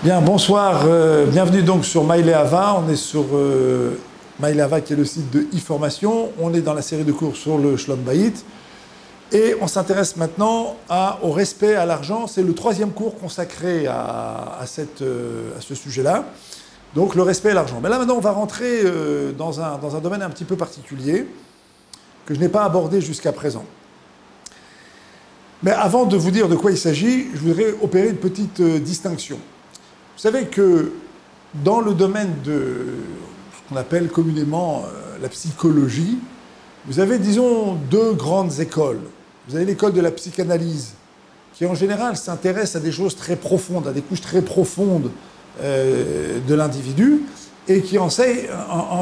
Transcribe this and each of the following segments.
Bien, bonsoir, bienvenue donc sur Maïléava. On est sur Maïléava qui est le site de e-formation. On est dans la série de cours sur le Shlom Bayit. Et on s'intéresse maintenant au respect à l'argent. C'est le troisième cours consacré à ce sujet-là. Donc le respect à l'argent. Mais là maintenant on va rentrer dans un domaine un petit peu particulier que je n'ai pas abordé jusqu'à présent. Mais avant de vous dire de quoi il s'agit, je voudrais opérer une petite distinction. Vous savez que dans le domaine de ce qu'on appelle communément la psychologie, vous avez, disons, deux grandes écoles. Vous avez l'école de la psychanalyse, qui en général s'intéresse à des choses très profondes, à des couches très profondes de l'individu, et qui en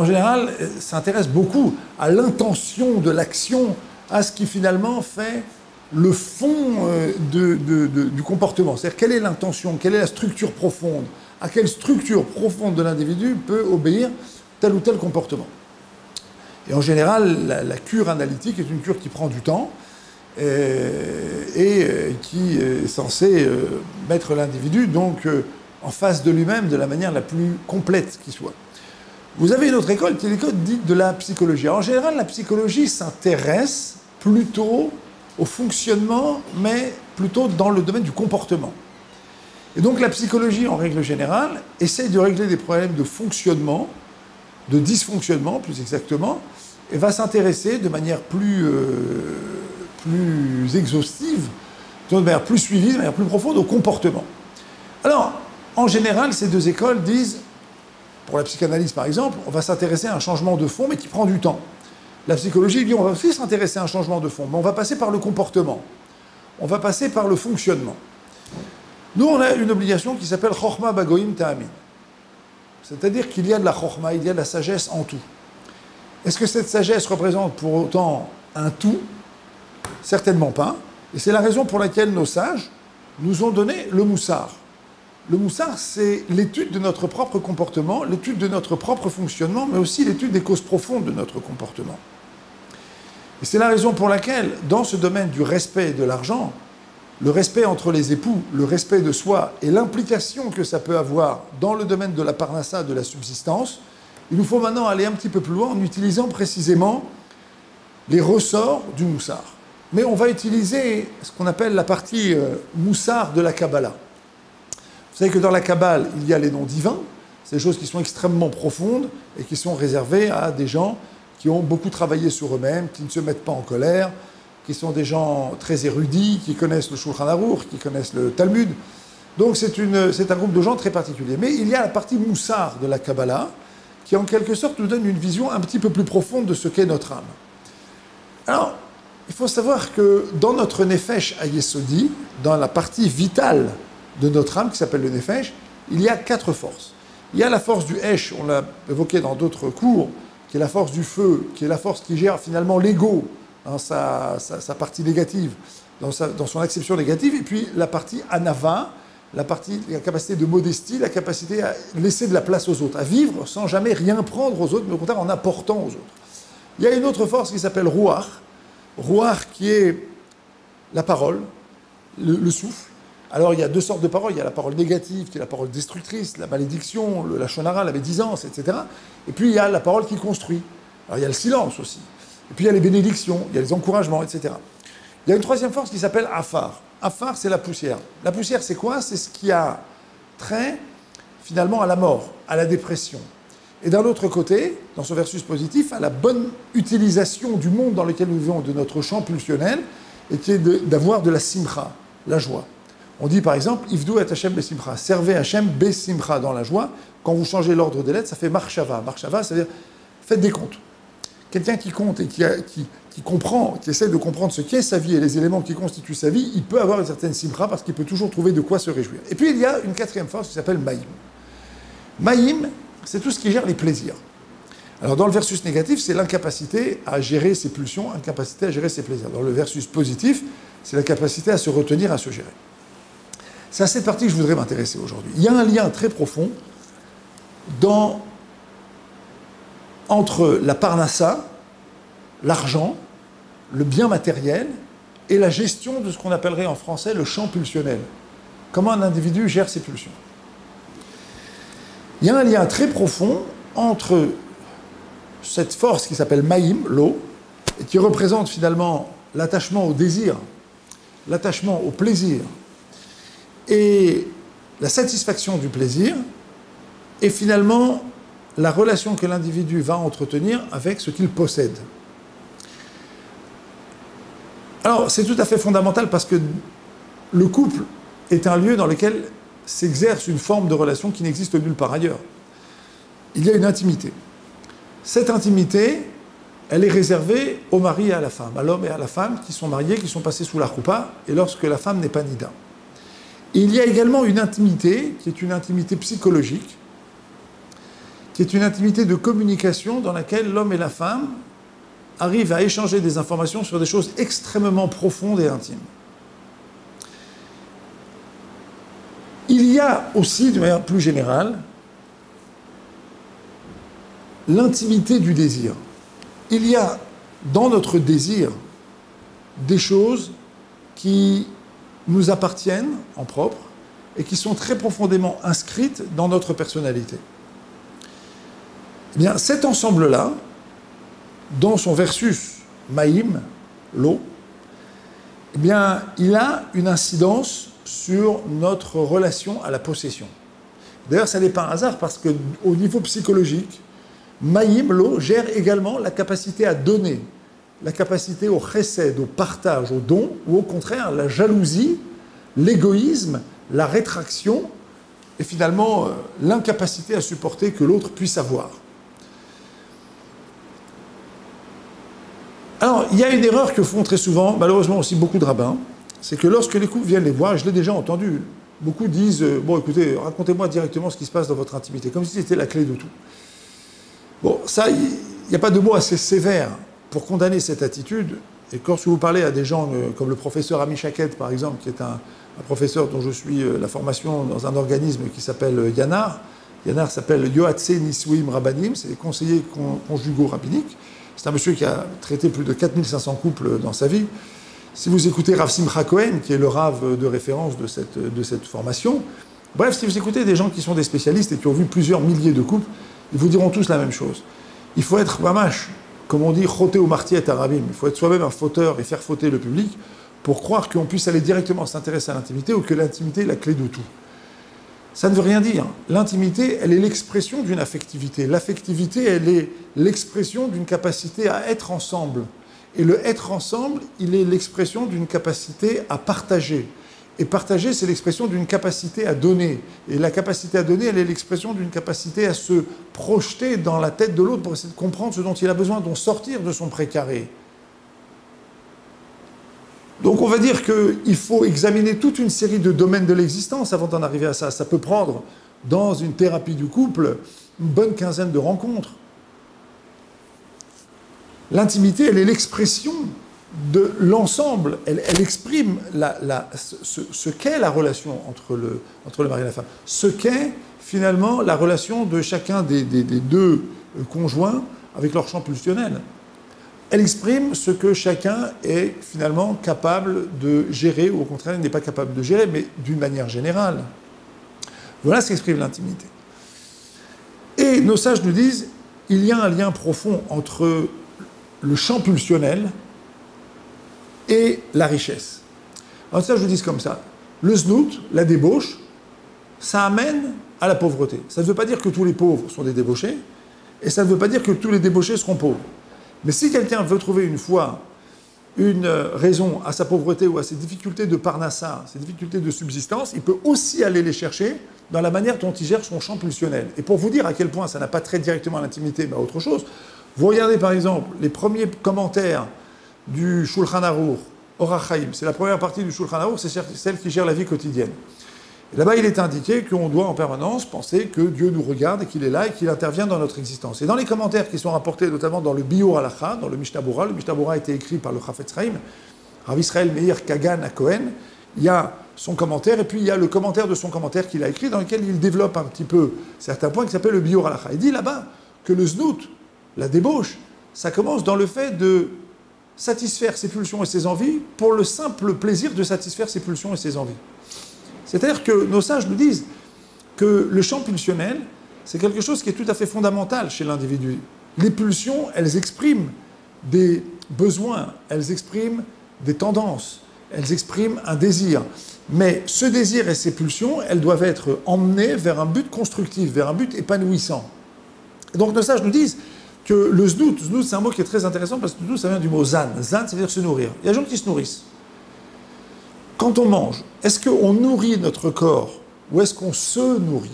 général s'intéresse beaucoup à l'intention de l'action, à ce qui finalement fait le fond du comportement. C'est-à-dire quelle est l'intention, quelle est la structure profonde, à quelle structure profonde de l'individu peut obéir tel ou tel comportement. Et en général, la cure analytique est une cure qui prend du temps et qui est censée mettre l'individu donc en face de lui-même de la manière la plus complète qui soit. Vous avez une autre école qui est l'école dite de la psychologie. En général, la psychologie s'intéresse plutôt au fonctionnement, mais plutôt dans le domaine du comportement. Et donc la psychologie, en règle générale, essaye de régler des problèmes de fonctionnement, de dysfonctionnement plus exactement, et va s'intéresser de manière plus exhaustive, de manière plus suivie, de manière plus profonde au comportement. Alors, en général, ces deux écoles disent, pour la psychanalyse par exemple, on va s'intéresser à un changement de fond, mais qui prend du temps. La psychologie dit on va aussi s'intéresser à un changement de fond, mais on va passer par le comportement. On va passer par le fonctionnement. Nous, on a une obligation qui s'appelle Chochma Bagoim Ta'amin. C'est-à-dire qu'il y a de la Chochma, il y a de la sagesse en tout. Est-ce que cette sagesse représente pour autant un tout? Certainement pas. Et c'est la raison pour laquelle nos sages nous ont donné le moussar. Le moussar, c'est l'étude de notre propre comportement, l'étude de notre propre fonctionnement, mais aussi l'étude des causes profondes de notre comportement. Et c'est la raison pour laquelle, dans ce domaine du respect de l'argent, le respect entre les époux, le respect de soi et l'implication que ça peut avoir dans le domaine de la parnassa, de la subsistance, il nous faut maintenant aller un petit peu plus loin en utilisant précisément les ressorts du moussar. Mais on va utiliser ce qu'on appelle la partie moussar de la Kabbalah. Vous savez que dans la Kabbale, il y a les noms divins, c'est des choses qui sont extrêmement profondes et qui sont réservées à des gens qui ont beaucoup travaillé sur eux-mêmes, qui ne se mettent pas en colère, qui sont des gens très érudits, qui connaissent le Shulchan Aruch, qui connaissent le Talmud. Donc c'est un groupe de gens très particulier. Mais il y a la partie moussar de la Kabbalah, qui en quelque sorte nous donne une vision un petit peu plus profonde de ce qu'est notre âme. Alors, il faut savoir que dans notre Nefesh Hayesodi, dans la partie vitale de notre âme, qui s'appelle le Nefesh, il y a 4 forces. Il y a la force du Hesh, on l'a évoqué dans d'autres cours, qui est la force du feu, qui est la force qui gère finalement l'ego dans sa partie négative, dans son acception négative, et puis la partie Anava, la capacité de modestie, la capacité à laisser de la place aux autres, à vivre sans jamais rien prendre aux autres, mais au contraire en apportant aux autres. Il y a une autre force qui s'appelle Ruach, Ruach qui est la parole, le souffle. Alors, il y a 2 sortes de paroles. Il y a la parole négative, qui est la parole destructrice, la malédiction, la shonara, la médisance, etc. Et puis, il y a la parole qui construit. Alors, il y a le silence aussi. Et puis, il y a les bénédictions, il y a les encouragements, etc. Il y a une 3e force qui s'appelle Afar. Afar, c'est la poussière. La poussière, c'est quoi? C'est ce qui a trait, finalement, à la mort, à la dépression. Et d'un autre côté, dans ce versus positif, à la bonne utilisation du monde dans lequel nous vivons, de notre champ pulsionnel, et qui est d'avoir de la simcha, la joie. On dit par exemple, Ivdu et Hashem besimcha, servez Hashem besimcha dans la joie. Quand vous changez l'ordre des lettres, ça fait marshava. Marshava, c'est-à-dire faites des comptes. Quelqu'un qui compte et qui comprend, qui essaie de comprendre ce qu'est sa vie et les éléments qui constituent sa vie, il peut avoir une certaine simcha parce qu'il peut toujours trouver de quoi se réjouir. Et puis il y a une 4e force qui s'appelle Maïm. Maïm, c'est tout ce qui gère les plaisirs. Alors dans le versus négatif, c'est l'incapacité à gérer ses pulsions, incapacité à gérer ses plaisirs. Dans le versus positif, c'est la capacité à se retenir, à se gérer. C'est à cette partie que je voudrais m'intéresser aujourd'hui. Il y a un lien très profond entre la parnassa, l'argent, le bien matériel et la gestion de ce qu'on appellerait en français le champ pulsionnel. Comment un individu gère ses pulsions. Il y a un lien très profond entre cette force qui s'appelle Maïm, l'eau, et qui représente finalement l'attachement au désir, l'attachement au plaisir, et la satisfaction du plaisir, et finalement la relation que l'individu va entretenir avec ce qu'il possède. Alors, c'est tout à fait fondamental parce que le couple est un lieu dans lequel s'exerce une forme de relation qui n'existe nulle part ailleurs. Il y a une intimité. Cette intimité, elle est réservée au mari et à la femme, à l'homme et à la femme qui sont mariés, qui sont passés sous la roupa, et lorsque la femme n'est pas nida. Il y a également une intimité, qui est une intimité psychologique, qui est une intimité de communication dans laquelle l'homme et la femme arrivent à échanger des informations sur des choses extrêmement profondes et intimes. Il y a aussi, de manière plus générale, l'intimité du désir. Il y a dans notre désir des choses qui nous appartiennent en propre et qui sont très profondément inscrites dans notre personnalité. Eh bien, cet ensemble-là, dans son versus Maïm, l'eau, eh bien, il a une incidence sur notre relation à la possession. D'ailleurs, ça n'est pas un hasard parce qu'au niveau psychologique, Maïm, l'eau, gère également la capacité à donner, la capacité au chesed, au partage, au don, ou au contraire, la jalousie, l'égoïsme, la rétraction, et finalement, l'incapacité à supporter que l'autre puisse avoir. Alors, il y a une erreur que font très souvent, malheureusement aussi beaucoup de rabbins, c'est que lorsque les couples viennent les voir, et je l'ai déjà entendu, beaucoup disent « Bon, écoutez, racontez-moi directement ce qui se passe dans votre intimité », comme si c'était la clé de tout. Bon, ça, il n'y a pas de mot assez sévère pour condamner cette attitude. Et quand vous parlez à des gens comme le professeur Ami Shaket, par exemple, qui est un professeur dont je suis la formation dans un organisme qui s'appelle Yanar. Yanar s'appelle Yoatse Nisouim Rabbanim, c'est les conseillers conjugaux rabbiniques. C'est un monsieur qui a traité plus de 4500 couples dans sa vie. Si vous écoutez Rav Simcha Cohen, qui est le Rav de référence de cette formation, bref, si vous écoutez des gens qui sont des spécialistes et qui ont vu plusieurs milliers de couples, ils vous diront tous la même chose. Il faut être mamash, comme on dit, choté ou martiet arabim. Il faut être soi-même un fauteur et faire fauter le public pour croire qu'on puisse aller directement s'intéresser à l'intimité ou que l'intimité est la clé de tout. Ça ne veut rien dire. L'intimité, elle est l'expression d'une affectivité. L'affectivité, elle est l'expression d'une capacité à être ensemble. Et le être ensemble, il est l'expression d'une capacité à partager. Et partager, c'est l'expression d'une capacité à donner. Et la capacité à donner, elle est l'expression d'une capacité à se projeter dans la tête de l'autre pour essayer de comprendre ce dont il a besoin, dont sortir de son précaré. Donc on va dire qu'il faut examiner toute une série de domaines de l'existence avant d'en arriver à ça. Ça peut prendre, dans une thérapie du couple, une bonne quinzaine de rencontres. L'intimité, elle est l'expression de l'ensemble. Elle exprime ce qu'est la relation entre le mari et la femme. Ce qu'est finalement la relation de chacun des deux conjoints avec leur champ pulsionnel. Elle exprime ce que chacun est finalement capable de gérer, ou au contraire, il n'est pas capable de gérer, mais d'une manière générale. Voilà ce qu'exprime l'intimité. Et nos sages nous disent, il y a un lien profond entre le champ pulsionnel et la richesse. Alors ça, je vous dis comme ça. Le znout, la débauche, ça amène à la pauvreté. Ça ne veut pas dire que tous les pauvres sont des débauchés, et ça ne veut pas dire que tous les débauchés seront pauvres. Mais si quelqu'un veut trouver une fois une raison à sa pauvreté ou à ses difficultés de parnassa, ses difficultés de subsistance, il peut aussi aller les chercher dans la manière dont il gère son champ pulsionnel. Et pour vous dire à quel point ça n'a pas trait directement à l'intimité, mais à autre chose, vous regardez par exemple les premiers commentaires du Shulchan Aruch, Orach Chaim, c'est la première partie du Shulchan Aruch, c'est celle qui gère la vie quotidienne. Et là-bas, il est indiqué qu'on doit en permanence penser que Dieu nous regarde et qu'il est là et qu'il intervient dans notre existence. Et dans les commentaires qui sont rapportés, notamment dans le Biur Halacha, dans le Mishnah Bora, le Mishnah Bora a été écrit par le Chafetz Chaim, Rav Israël Meir Kagan à Cohen, il y a son commentaire et puis il y a le commentaire de son commentaire qu'il a écrit dans lequel il développe un petit peu certains points qui s'appellent le Biur Halacha. Il dit là-bas que le znout, la débauche, ça commence dans le fait de satisfaire ses pulsions et ses envies pour le simple plaisir de satisfaire ses pulsions et ses envies. C'est-à-dire que nos sages nous disent que le champ pulsionnel, c'est quelque chose qui est tout à fait fondamental chez l'individu. Les pulsions, elles expriment des besoins, elles expriment des tendances, elles expriment un désir. Mais ce désir et ces pulsions, elles doivent être emmenées vers un but constructif, vers un but épanouissant. Et donc nos sages nous disent que le znout, c'est un mot qui est très intéressant parce que znout, ça vient du mot zan. Zan, ça veut dire se nourrir. Il y a des gens qui se nourrissent. Quand on mange, est-ce qu'on nourrit notre corps ou est-ce qu'on se nourrit?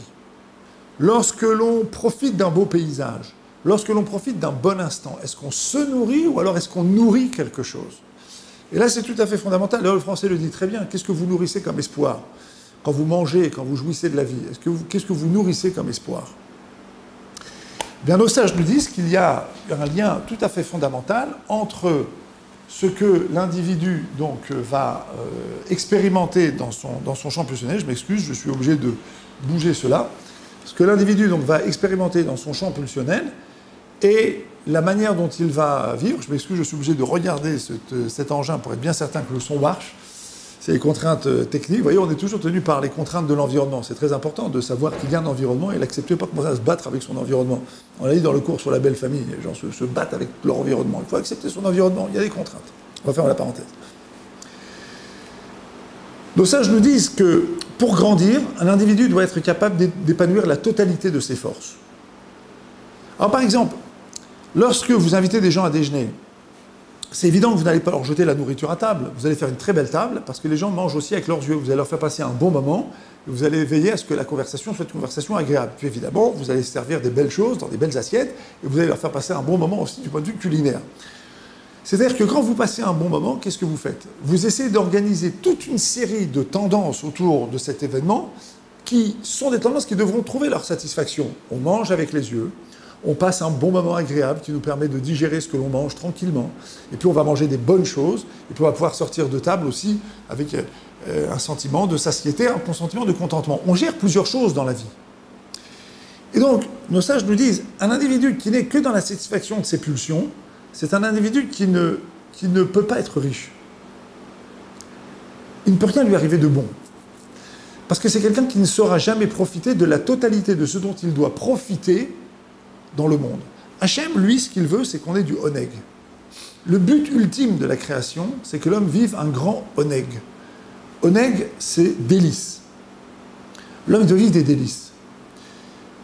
Lorsque l'on profite d'un beau paysage, lorsque l'on profite d'un bon instant, est-ce qu'on se nourrit ou alors est-ce qu'on nourrit quelque chose? Et là, c'est tout à fait fondamental. D'ailleurs, le français le dit très bien. Qu'est-ce que vous nourrissez comme espoir? Quand vous mangez, quand vous jouissez de la vie, qu'est-ce que vous nourrissez comme espoir? Bien, nos sages nous disent qu'il y a un lien tout à fait fondamental entre ce que l'individu donc va expérimenter dans son champ pulsionnel. Je m'excuse, je suis obligé de bouger cela. Ce que l'individu donc va expérimenter dans son champ pulsionnel et la manière dont il va vivre. Je m'excuse, je suis obligé de regarder cet engin pour être bien certain que le son marche. C'est les contraintes techniques. Vous voyez, on est toujours tenu par les contraintes de l'environnement. C'est très important de savoir qu'il y a un environnement et l'accepter, pas commencer à se battre avec son environnement. On l'a dit dans le cours sur la belle famille, les gens se battent avec leur environnement. Il faut accepter son environnement, il y a des contraintes. On va fermer la parenthèse. Nos sages nous disent que pour grandir, un individu doit être capable d'épanouir la totalité de ses forces. Alors par exemple, lorsque vous invitez des gens à déjeuner, c'est évident que vous n'allez pas leur jeter la nourriture à table. Vous allez faire une très belle table parce que les gens mangent aussi avec leurs yeux. Vous allez leur faire passer un bon moment et vous allez veiller à ce que la conversation soit une conversation agréable. Puis évidemment, vous allez servir des belles choses dans des belles assiettes et vous allez leur faire passer un bon moment aussi du point de vue culinaire. C'est-à-dire que quand vous passez un bon moment, qu'est-ce que vous faites? Vous essayez d'organiser toute une série de tendances autour de cet événement qui sont des tendances qui devront trouver leur satisfaction. On mange avec les yeux, on passe un bon moment agréable qui nous permet de digérer ce que l'on mange tranquillement, et puis on va manger des bonnes choses, et puis on va pouvoir sortir de table aussi avec un sentiment de satiété, un sentiment de contentement. On gère plusieurs choses dans la vie. Et donc, nos sages nous disent, un individu qui n'est que dans la satisfaction de ses pulsions, c'est un individu qui ne peut pas être riche. Il ne peut rien lui arriver de bon. Parce que c'est quelqu'un qui ne saura jamais profiter de la totalité de ce dont il doit profiter dans le monde. Hachem, lui, ce qu'il veut, c'est qu'on ait du oneg. Le but ultime de la création, c'est que l'homme vive un grand oneg. Oneg, c'est délice. L'homme doit vivre des délices.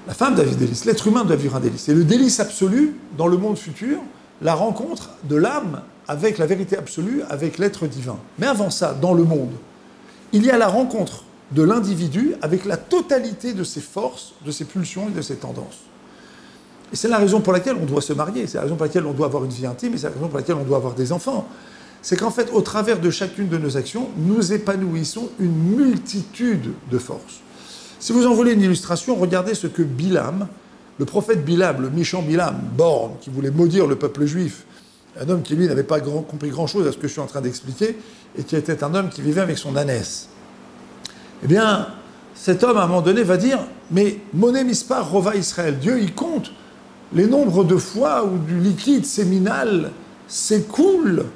La femme doit vivre des délices. L'être humain doit vivre un délice. Et le délice absolu, dans le monde futur, la rencontre de l'âme avec la vérité absolue, avec l'être divin. Mais avant ça, dans le monde, il y a la rencontre de l'individu avec la totalité de ses forces, de ses pulsions et de ses tendances. Et c'est la raison pour laquelle on doit se marier, c'est la raison pour laquelle on doit avoir une vie intime, et c'est la raison pour laquelle on doit avoir des enfants. C'est qu'en fait, au travers de chacune de nos actions, nous épanouissons une multitude de forces. Si vous en voulez une illustration, regardez ce que Bilam, le prophète Bilam, le méchant Bilam, borgne, qui voulait maudire le peuple juif, un homme qui, lui, n'avait pas compris grand-chose à ce que je suis en train d'expliquer, et qui était un homme qui vivait avec son ânesse. Eh bien, cet homme, à un moment donné, va dire « Mais Moné Mispar Rova Israël », Dieu, il compte les nombres de fois où du liquide séminal s'écoule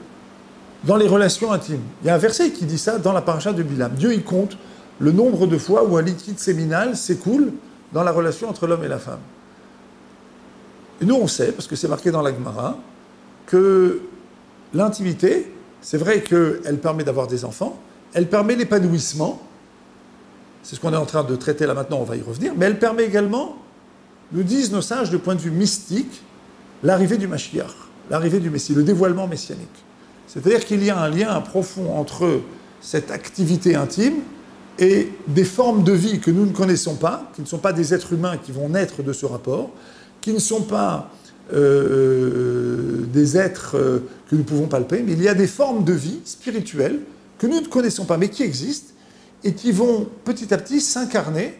dans les relations intimes. Il y a un verset qui dit ça dans la paracha de Bilam. Dieu, il compte le nombre de fois où un liquide séminal s'écoule dans la relation entre l'homme et la femme. Et nous, on sait, parce que c'est marqué dans la Gemara, que l'intimité, c'est vrai qu'elle permet d'avoir des enfants, elle permet l'épanouissement, c'est ce qu'on est en train de traiter là maintenant, on va y revenir, mais elle permet également, nous disent nos sages, du point de vue mystique, l'arrivée du Mashiach, l'arrivée du Messie, le dévoilement messianique. C'est-à-dire qu'il y a un lien profond entre cette activité intime et des formes de vie que nous ne connaissons pas, qui ne sont pas des êtres humains qui vont naître de ce rapport, qui ne sont pas des êtres que nous pouvons palper, mais il y a des formes de vie spirituelles que nous ne connaissons pas, mais qui existent, et qui vont petit à petit s'incarner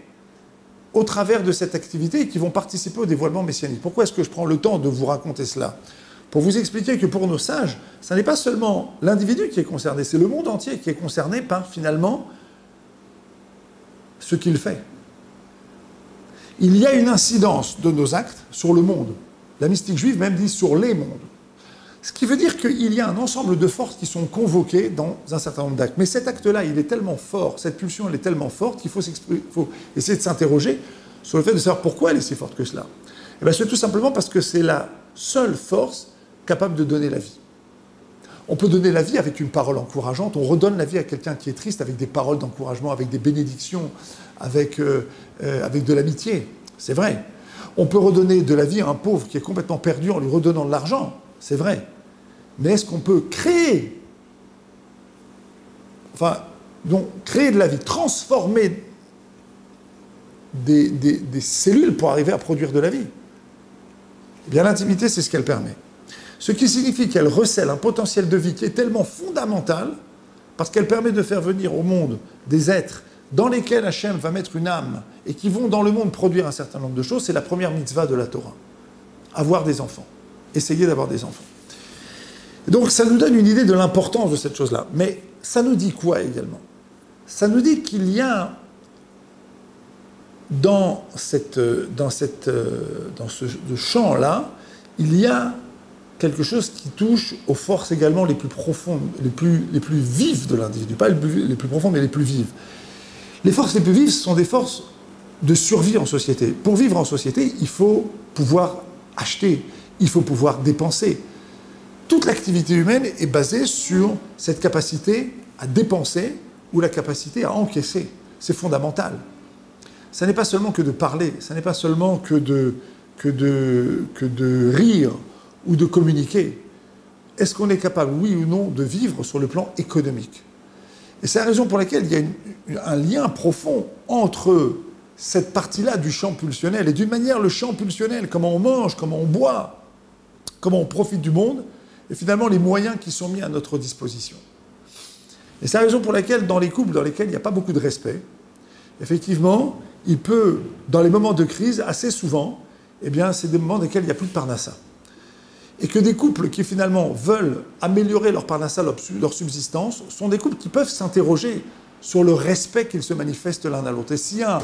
au travers de cette activité et qui vont participer au dévoilement messianique. Pourquoi est-ce que je prends le temps de vous raconter cela? Pour vous expliquer que pour nos sages, ce n'est pas seulement l'individu qui est concerné, c'est le monde entier qui est concerné par, finalement, ce qu'il fait. Il y a une incidence de nos actes sur le monde. La mystique juive même dit sur les mondes. Ce qui veut dire qu'il y a un ensemble de forces qui sont convoquées dans un certain nombre d'actes. Mais cet acte-là, il est tellement fort, cette pulsion, elle est tellement forte qu'il faut essayer de s'interroger sur le fait de savoir pourquoi elle est si forte que cela. Et bien c'est tout simplement parce que c'est la seule force capable de donner la vie. On peut donner la vie avec une parole encourageante, on redonne la vie à quelqu'un qui est triste avec des paroles d'encouragement, avec des bénédictions, avec de l'amitié, c'est vrai. On peut redonner de la vie à un pauvre qui est complètement perdu en lui redonnant de l'argent, c'est vrai. Mais est-ce qu'on peut créer, donc créer de la vie, transformer des cellules pour arriver à produire de la vie? Eh bien, l'intimité, c'est ce qu'elle permet. Ce qui signifie qu'elle recèle un potentiel de vie qui est tellement fondamental, parce qu'elle permet de faire venir au monde des êtres dans lesquels Hachem va mettre une âme et qui vont dans le monde produire un certain nombre de choses. C'est la première mitzvah de la Torah. Avoir des enfants. Essayer d'avoir des enfants. Et donc ça nous donne une idée de l'importance de cette chose-là. Mais ça nous dit quoi également? Ça nous dit qu'il y a dans ce champ-là, il y a quelque chose qui touche aux forces également les plus profondes, les plus vives de l'individu. Pas les plus profondes, mais les plus vives. Les forces les plus vives, ce sont des forces de survie en société. Pour vivre en société, il faut pouvoir acheter, il faut pouvoir dépenser. Toute l'activité humaine est basée sur cette capacité à dépenser ou la capacité à encaisser. C'est fondamental. Ça n'est pas seulement que de parler, ça n'est pas seulement que de rire ou de communiquer. Est-ce qu'on est capable, oui ou non, de vivre sur le plan économique? Et c'est la raison pour laquelle il y a un lien profond entre cette partie-là du champ pulsionnel, et d'une manière, le champ pulsionnel, comment on mange, comment on boit, comment on profite du monde, et finalement les moyens qui sont mis à notre disposition. Et c'est la raison pour laquelle, dans les couples dans lesquels il n'y a pas beaucoup de respect, effectivement, il peut, dans les moments de crise, assez souvent, eh bien, c'est des moments dans lesquels il n'y a plus de parnassa. Et que des couples qui finalement veulent améliorer leur parnassa, leur subsistance, sont des couples qui peuvent s'interroger sur le respect qu'ils se manifestent l'un à l'autre. Et s'il y a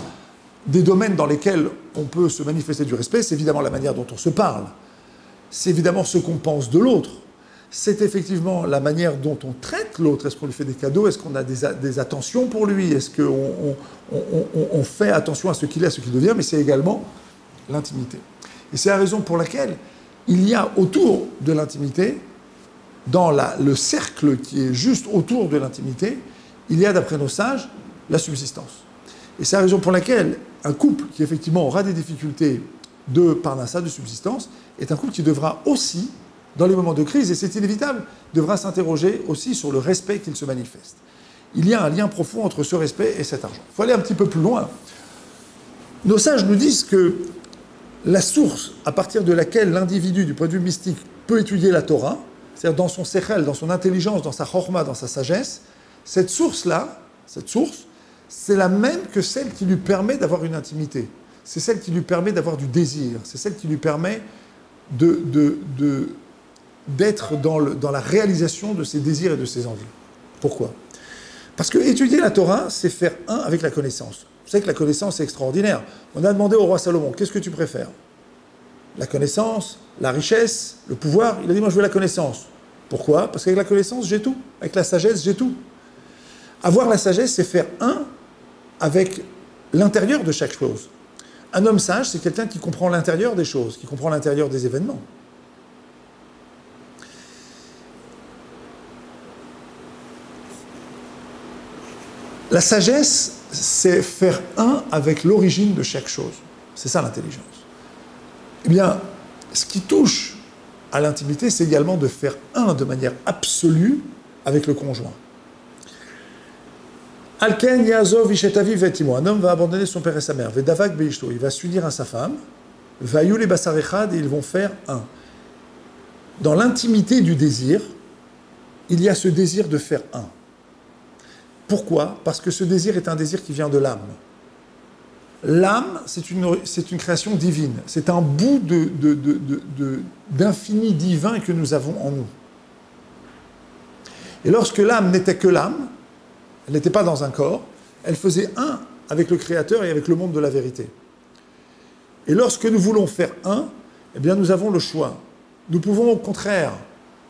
des domaines dans lesquels on peut se manifester du respect, c'est évidemment la manière dont on se parle. C'est évidemment ce qu'on pense de l'autre. C'est effectivement la manière dont on traite l'autre. Est-ce qu'on lui fait des cadeaux? Est-ce qu'on a des attentions pour lui? Est-ce qu'on fait attention à ce qu'il est, à ce qu'il devient? Mais c'est également l'intimité. Et c'est la raison pour laquelle il y a autour de l'intimité, dans le cercle qui est juste autour de l'intimité, il y a, d'après nos sages, la subsistance. Et c'est la raison pour laquelle un couple qui, effectivement, aura des difficultés de parnassa, de subsistance, est un couple qui devra aussi, dans les moments de crise, et c'est inévitable, devra s'interroger aussi sur le respect qu'il se manifeste. Il y a un lien profond entre ce respect et cet argent. Il faut aller un petit peu plus loin. Nos sages nous disent que la source à partir de laquelle l'individu, du point de vue mystique, peut étudier la Torah, c'est-à-dire dans son sechel, dans son intelligence, dans sa chorma, dans sa sagesse, cette source-là, c'est la même que celle qui lui permet d'avoir une intimité. C'est celle qui lui permet d'avoir du désir. C'est celle qui lui permet d'être dans la réalisation de ses désirs et de ses envies. Pourquoi? Parce que étudier la Torah, c'est faire un avec la connaissance. Vous savez que la connaissance est extraordinaire. On a demandé au roi Salomon, qu'est-ce que tu préfères? La connaissance, la richesse, le pouvoir? Il a dit, moi je veux la connaissance. Pourquoi? Parce qu'avec la connaissance, j'ai tout. Avec la sagesse, j'ai tout. Avoir la sagesse, c'est faire un avec l'intérieur de chaque chose. Un homme sage, c'est quelqu'un qui comprend l'intérieur des choses, qui comprend l'intérieur des événements. La sagesse, c'est faire un avec l'origine de chaque chose. C'est ça l'intelligence. Eh bien, ce qui touche à l'intimité, c'est également de faire un de manière absolue avec le conjoint. Alken Yazov Ishetavi Vetimo. Un homme va abandonner son père et sa mère. Vedavak Beishto. Il va s'unir à sa femme. Vayou les Basarechad et ils vont faire un. Dans l'intimité du désir, il y a ce désir de faire un. Pourquoi? Parce que ce désir est un désir qui vient de l'âme. L'âme, c'est une création divine. C'est un bout d'infini divin que nous avons en nous. Et lorsque l'âme n'était que l'âme, elle n'était pas dans un corps, elle faisait un avec le Créateur et avec le monde de la vérité. Et lorsque nous voulons faire un, eh bien nous avons le choix. Nous pouvons au contraire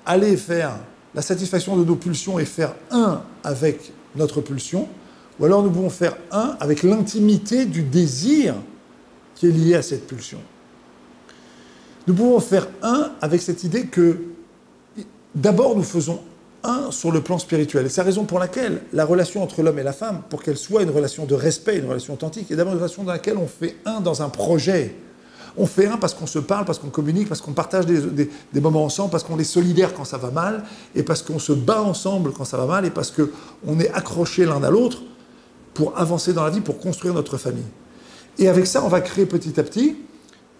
aller faire la satisfaction de nos pulsions et faire un avec notre pulsion, ou alors nous pouvons faire un avec l'intimité du désir qui est lié à cette pulsion. Nous pouvons faire un avec cette idée que d'abord nous faisons un sur le plan spirituel. Et c'est la raison pour laquelle la relation entre l'homme et la femme, pour qu'elle soit une relation de respect, une relation authentique, est d'abord une relation dans laquelle on fait un dans un projet. On fait un parce qu'on se parle, parce qu'on communique, parce qu'on partage des moments ensemble, parce qu'on est solidaire quand ça va mal, et parce qu'on se bat ensemble quand ça va mal, et parce qu'on est accrochés l'un à l'autre pour avancer dans la vie, pour construire notre famille. Et avec ça, on va créer petit à petit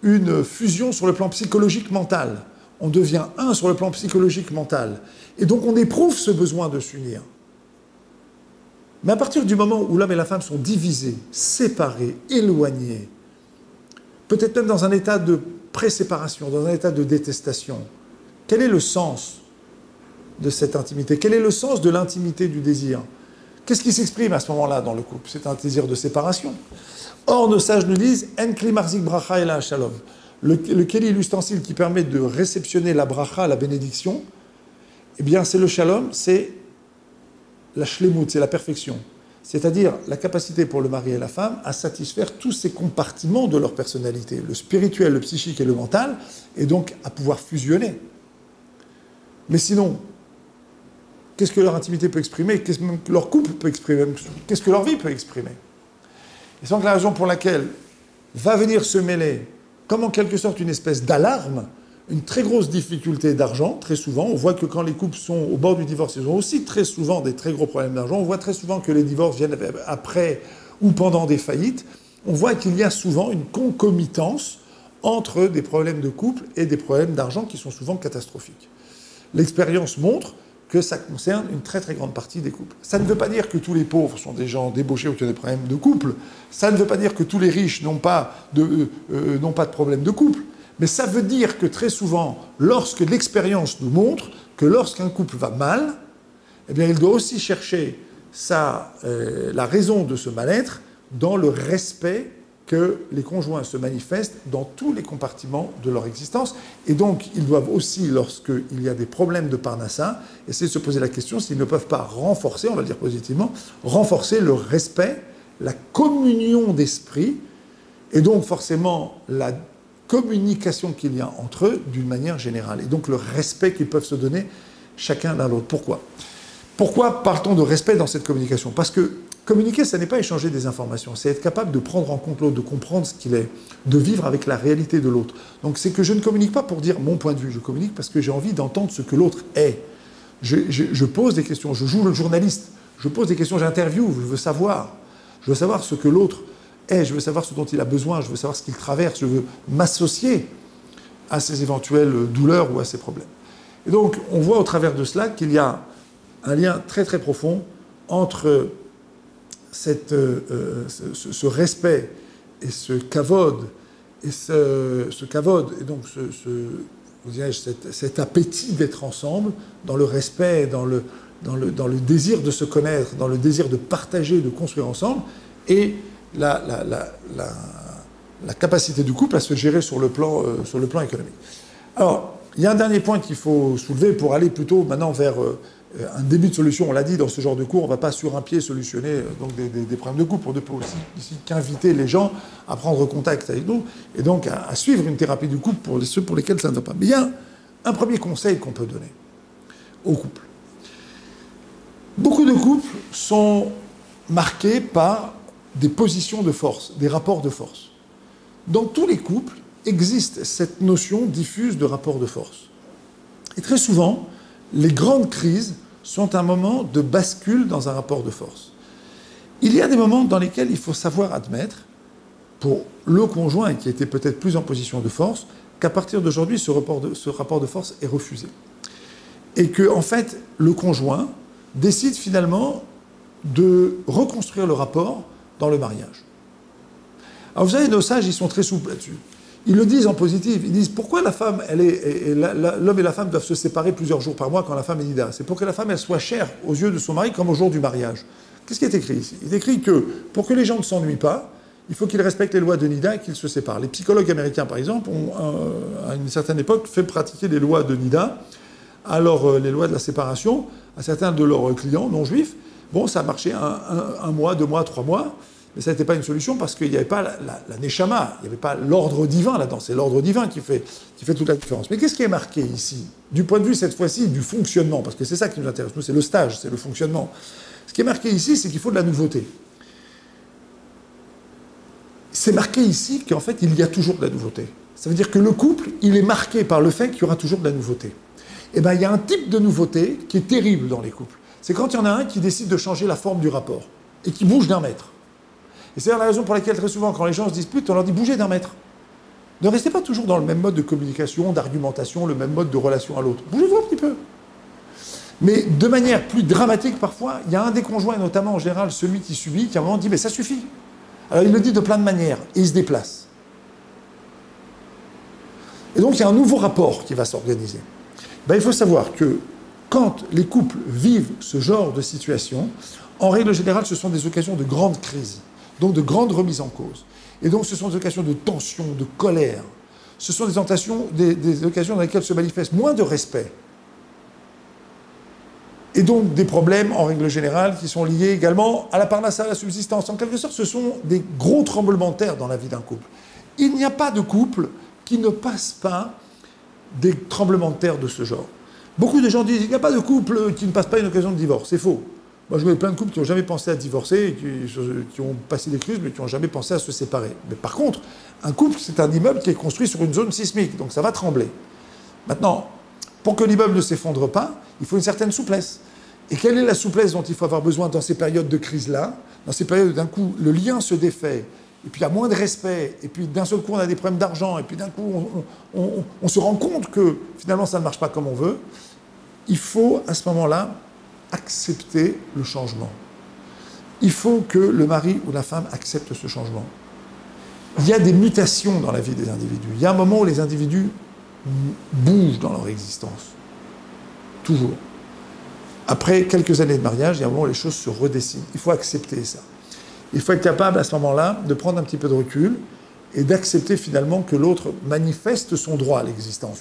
une fusion sur le plan psychologique mental. On devient un sur le plan psychologique mental. Et donc on éprouve ce besoin de s'unir. Mais à partir du moment où l'homme et la femme sont divisés, séparés, éloignés, peut-être même dans un état de pré-séparation, dans un état de détestation, quel est le sens de cette intimité? Quel est le sens de l'intimité du désir? Qu'est-ce qui s'exprime à ce moment-là dans le couple? C'est un désir de séparation. Or, nos sages nous disent « En kli marzik bracha ela shalom ». Le keli, l'ustensile qui permet de réceptionner la bracha, la bénédiction, eh bien, c'est le shalom, c'est la shlemut, c'est la perfection. C'est-à-dire la capacité pour le mari et la femme à satisfaire tous ces compartiments de leur personnalité, le spirituel, le psychique et le mental, et donc à pouvoir fusionner. Mais sinon, qu'est-ce que leur intimité peut exprimer? Qu'est-ce que leur couple peut exprimer? Qu'est-ce que leur vie peut exprimer? Et c'est donc la raison pour laquelle va venir se mêler, comme en quelque sorte une espèce d'alarme, une très grosse difficulté d'argent, très souvent. On voit que quand les couples sont au bord du divorce, ils ont aussi très souvent des très gros problèmes d'argent. On voit très souvent que les divorces viennent après ou pendant des faillites. On voit qu'il y a souvent une concomitance entre des problèmes de couple et des problèmes d'argent qui sont souvent catastrophiques. L'expérience montre que ça concerne une très très grande partie des couples. Ça ne veut pas dire que tous les pauvres sont des gens débauchés ou qui ont des problèmes de couple. Ça ne veut pas dire que tous les riches n'ont pas de problème de couple. Mais ça veut dire que très souvent, lorsque l'expérience nous montre que lorsqu'un couple va mal, eh bien, il doit aussi chercher la raison de ce mal-être dans le respect que les conjoints se manifestent dans tous les compartiments de leur existence. Et donc, ils doivent aussi, lorsqu'il y a des problèmes de parnassa, essayer de se poser la question s'ils ne peuvent pas renforcer, on va le dire positivement, renforcer le respect, la communion d'esprit, et donc forcément la communication qu'il y a entre eux d'une manière générale. Et donc le respect qu'ils peuvent se donner chacun l'un l'autre. Pourquoi? Pourquoi parle-t-on de respect dans cette communication? Parce que communiquer, ça n'est pas échanger des informations, c'est être capable de prendre en compte l'autre, de comprendre ce qu'il est, de vivre avec la réalité de l'autre. Donc c'est que je ne communique pas pour dire mon point de vue, je communique parce que j'ai envie d'entendre ce que l'autre est. Je pose des questions, je joue le journaliste, je pose des questions, j'interviewe, je veux savoir ce que l'autre est, je veux savoir ce dont il a besoin, je veux savoir ce qu'il traverse, je veux m'associer à ses éventuelles douleurs ou à ses problèmes. Et donc on voit au travers de cela qu'il y a un lien très très profond entre ce respect et ce kavod, et donc cet appétit d'être ensemble, dans le respect, dans le désir de se connaître, dans le désir de partager, de construire ensemble, et la capacité du couple à se gérer sur le plan économique. Alors, il y a un dernier point qu'il faut soulever pour aller plutôt maintenant vers un début de solution. On l'a dit, dans ce genre de cours, on ne va pas sur un pied solutionner donc des problèmes de couple. On ne peut aussi ici qu'inviter les gens à prendre contact avec nous et donc à suivre une thérapie du couple pour ceux pour lesquels ça ne va pas. Mais il y a un premier conseil qu'on peut donner au couple. Beaucoup de couples sont marqués par des positions de force, des rapports de force. Dans tous les couples existe cette notion diffuse de rapport de force. Et très souvent, les grandes crises sont un moment de bascule dans un rapport de force. Il y a des moments dans lesquels il faut savoir admettre, pour le conjoint qui était peut-être plus en position de force, qu'à partir d'aujourd'hui, ce rapport de force est refusé. Et que, en fait, le conjoint décide finalement de reconstruire le rapport dans le mariage. Alors vous savez, nos sages, ils sont très souples là-dessus. Ils le disent en positif. Ils disent pourquoi la femme, l'homme et la femme doivent se séparer plusieurs jours par mois quand la femme est nida. C'est pour que la femme, elle soit chère aux yeux de son mari comme au jour du mariage. Qu'est-ce qui est écrit ici? Il est écrit que pour que les gens ne s'ennuient pas, il faut qu'ils respectent les lois de nida et qu'ils se séparent. Les psychologues américains, par exemple, ont, à une certaine époque, fait pratiquer les lois de nida, alors les lois de la séparation, à certains de leurs clients non juifs. Bon, ça a marché un mois, 2 mois, 3 mois. Mais ça n'était pas une solution parce qu'il n'y avait pas la neshama, il n'y avait pas l'ordre divin là-dedans. C'est l'ordre divin qui fait toute la différence. Mais qu'est-ce qui est marqué ici? Du point de vue, cette fois-ci, du fonctionnement, parce que c'est ça qui nous intéresse. Nous, c'est le stage, c'est le fonctionnement. Ce qui est marqué ici, c'est qu'il faut de la nouveauté. C'est marqué ici qu'en fait, il y a toujours de la nouveauté. Ça veut dire que le couple, il est marqué par le fait qu'il y aura toujours de la nouveauté. Eh bien, il y a un type de nouveauté qui est terrible dans les couples. C'est quand il y en a un qui décide de changer la forme du rapport et qui bouge d'1 mètre. Et c'est la raison pour laquelle, très souvent, quand les gens se disputent, on leur dit bougez d'1 mètre. Ne restez pas toujours dans le même mode de communication, d'argumentation, le même mode de relation à l'autre. Bougez-vous un petit peu. Mais de manière plus dramatique, parfois, il y a un des conjoints, notamment en général celui qui subit, qui à un moment dit mais ça suffit. Alors il le dit de plein de manières et il se déplace. Et donc il y a un nouveau rapport qui va s'organiser. Ben, il faut savoir que quand les couples vivent ce genre de situation, en règle générale, ce sont des occasions de grandes crises, donc de grandes remises en cause. Et donc ce sont des occasions de tension, de colère. Ce sont des occasions dans lesquelles se manifeste moins de respect. Et donc des problèmes, en règle générale, qui sont liés également à la parnasse, à la subsistance. En quelque sorte, ce sont des gros tremblements de terre dans la vie d'un couple. Il n'y a pas de couple qui ne passe pas des tremblements de terre de ce genre. Beaucoup de gens disent qu'il n'y a pas de couple qui ne passe pas une occasion de divorce. C'est faux. Moi, je connais plein de couples qui n'ont jamais pensé à divorcer, qui ont passé des crises, mais qui n'ont jamais pensé à se séparer. Mais par contre, un couple, c'est un immeuble qui est construit sur une zone sismique, donc ça va trembler. Maintenant, pour que l'immeuble ne s'effondre pas, il faut une certaine souplesse. Et quelle est la souplesse dont il faut avoir besoin dans ces périodes de crise-là? Dans ces périodes où d'un coup, le lien se défait, et puis il y a moins de respect, et puis d'un seul coup, on a des problèmes d'argent, et puis d'un coup, on se rend compte que finalement, ça ne marche pas comme on veut. Il faut, à ce moment-là, accepter le changement. Il faut que le mari ou la femme accepte ce changement. Il y a des mutations dans la vie des individus. Il y a un moment où les individus bougent dans leur existence. Toujours. Après quelques années de mariage, il y a un moment où les choses se redessinent. Il faut accepter ça. Il faut être capable, à ce moment-là, de prendre un petit peu de recul et d'accepter finalement que l'autre manifeste son droit à l'existence.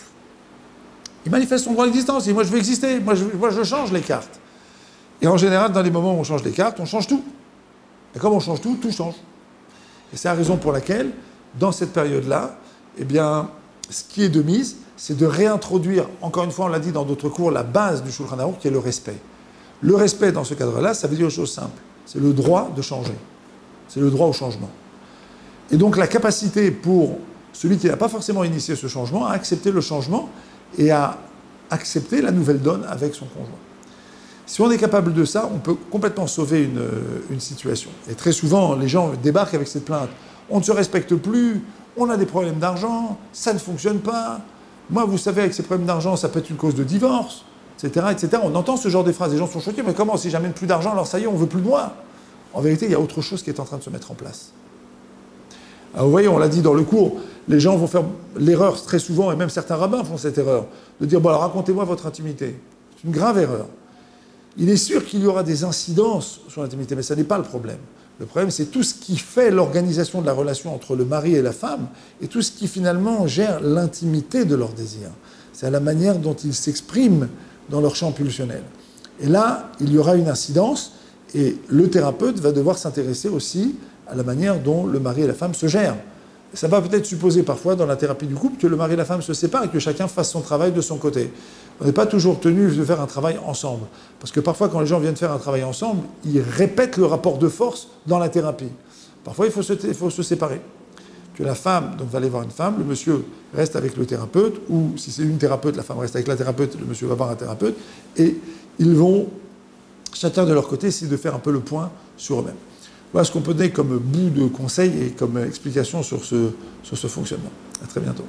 Il manifeste son droit à l'existence. Il dit « moi je veux exister, moi je change les cartes ». Et en général, dans les moments où on change les cartes, on change tout. Et comme on change tout, tout change. Et c'est la raison pour laquelle, dans cette période-là, eh bien, ce qui est de mise, c'est de réintroduire, encore une fois, on l'a dit dans d'autres cours, la base du Shulchan Aruch, qui est le respect. Le respect, dans ce cadre-là, ça veut dire une chose simple. C'est le droit de changer. C'est le droit au changement. Et donc, la capacité pour celui qui n'a pas forcément initié ce changement, à accepter le changement et à accepter la nouvelle donne avec son conjoint. Si on est capable de ça, on peut complètement sauver une situation. Et très souvent, les gens débarquent avec cette plainte. On ne se respecte plus, on a des problèmes d'argent, ça ne fonctionne pas. Moi, vous savez, avec ces problèmes d'argent, ça peut être une cause de divorce, etc., etc. On entend ce genre de phrases. Les gens sont choqués. Mais comment, si j'amène plus d'argent, alors ça y est, on ne veut plus de moi? En vérité, il y a autre chose qui est en train de se mettre en place. Alors, vous voyez, on l'a dit dans le cours, les gens vont faire l'erreur très souvent, et même certains rabbins font cette erreur, de dire, bon, alors racontez-moi votre intimité. C'est une grave erreur. Il est sûr qu'il y aura des incidences sur l'intimité, mais ça n'est pas le problème. Le problème, c'est tout ce qui fait l'organisation de la relation entre le mari et la femme, et tout ce qui finalement gère l'intimité de leur désir. C'est la manière dont ils s'expriment dans leur champ pulsionnel. Et là, il y aura une incidence, et le thérapeute va devoir s'intéresser aussi à la manière dont le mari et la femme se gèrent. Ça va peut-être supposer parfois, dans la thérapie du couple, que le mari et la femme se séparent et que chacun fasse son travail de son côté. On n'est pas toujours tenu de faire un travail ensemble. Parce que parfois, quand les gens viennent faire un travail ensemble, ils répètent le rapport de force dans la thérapie. Parfois, il faut se séparer. Que la femme donc, va aller voir une femme, le monsieur reste avec le thérapeute, ou si c'est une thérapeute, la femme reste avec la thérapeute, le monsieur va voir un thérapeute, et ils vont, chacun de leur côté, essayer de faire un peu le point sur eux-mêmes. Voilà ce qu'on peut donner comme bout de conseil et comme explication sur ce fonctionnement. À très bientôt.